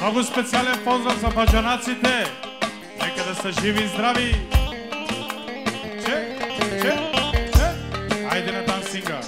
Много специален поздрав за баджанаците. Нека да са живи и здрави. Че. Айде на дансинга.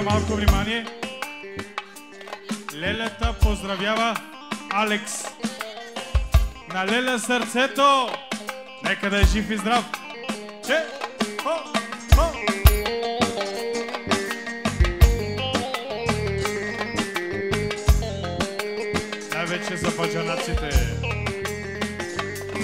Малко внимание. Лелята поздравява Алекс. На Леля сърцето. Нека да е жив и здрав. Че! Хо! Най-вече за баджанаците.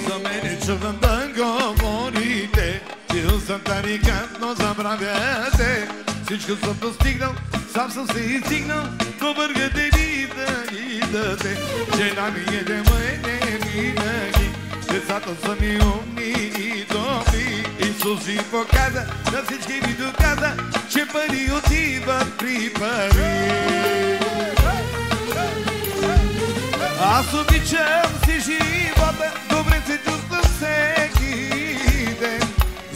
За мен е чудно да говорите. Бил съм тарикат, но забравяте. Всичко съм достигнал, сам съм се изстигнал, но бъргате ми да идате. Жена ми е дема не винаги, децата са ми умни и добри. Исус ви показа, на всички ви доказа, че пари отиват при пари. Аз обичам си живота, добре се чувствам всеки ден.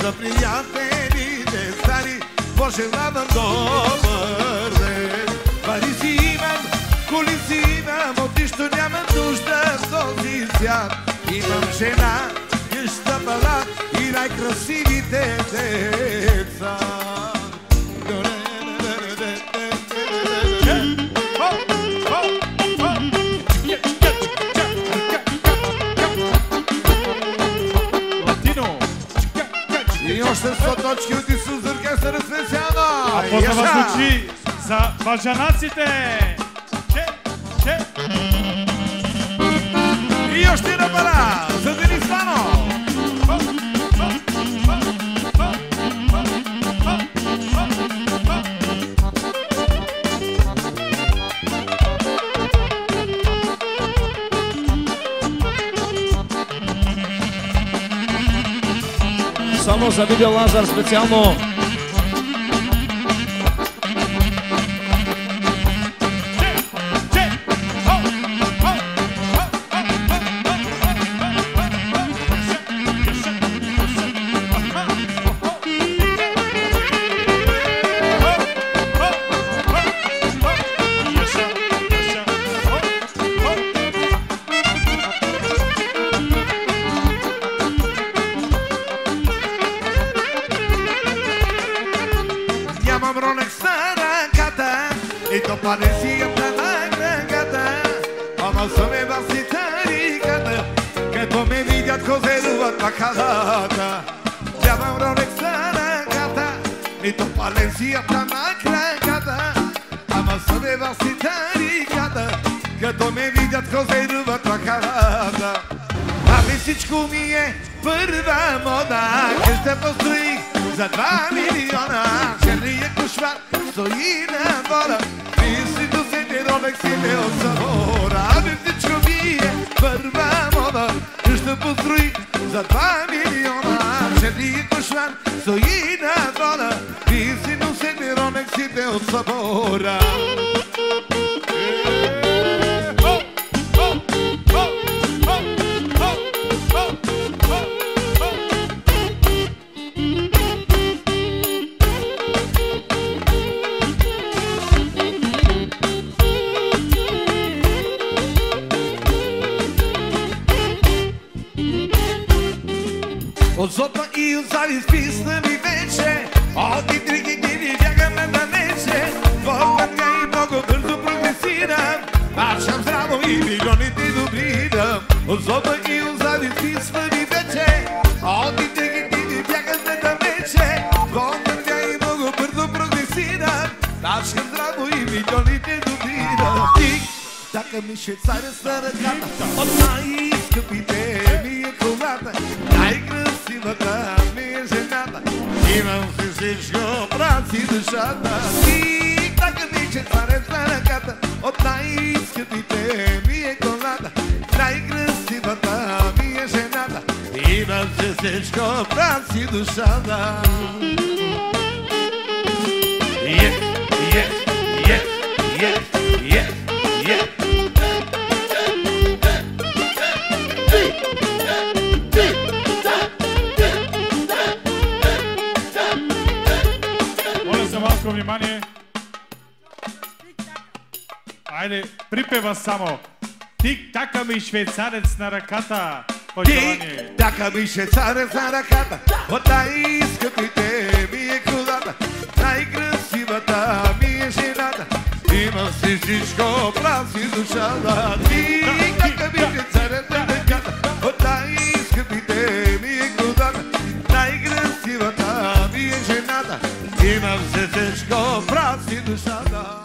За приятелите стари пожелавам добър ден. Пари си имам, коли си имам, от нищо нямам нужда в този свят. Имам жена, къща, палат и най-красивите деца. И още 100 точки от Исус оркестър специално! А поздрава звучи за баджанаците! Че! И още една пара за Денис Вано! Само за Видео Лазар специално. Палесията на краката, ама са ме баси тариката, като ме видят козеруват на халата. Нямам ролекса на ръката, нито палесията на краката, ама са ме баси тариката, като ме видят козеруват на халата. Ами всичко ми е първа мода, къща построих за 2 милиона, черния кошмар стои на вода. Ролексите от Самора, ами всичко ми е първа мода, къща построих за 2 милиона, черния кошмар стои на вода, и си носете ролексите от Самора. От злоба и от завист писна ми вече, от и други дни бягаме далече. Твоята и много бързо прогресирам, маршам здраво и милионите добирам. От злоба и от завист писна ми вече, от и други дни бягаме далече. Твоята и много бързо прогресирам, маршам здраво и милионите добирам. Тик, така ми швейцаря с ръката, от най-скъпите ми е колата, най-красивата ми е жената. Имам си всичко, брат си душата. момиче царец на ръката, от най-скъпите ми е колата, най-красивата ми е жената, имам се всичко, праси душата. Yes, yes, yes, yes, yes, yes. Моля за малко внимание. Айде, припева само. Тик-така ми швейцарец на ръката. Пожелание. Тик-така ми швейцарец на ръката, от най-скъпите ми е колата, най-красивата ми е жената, имам си всичко, праси душата. Тик-така ми швейцарец на ръката, от най-скъпите ми е колата, най-красивата ми е жената, имам си всичко, праси душата.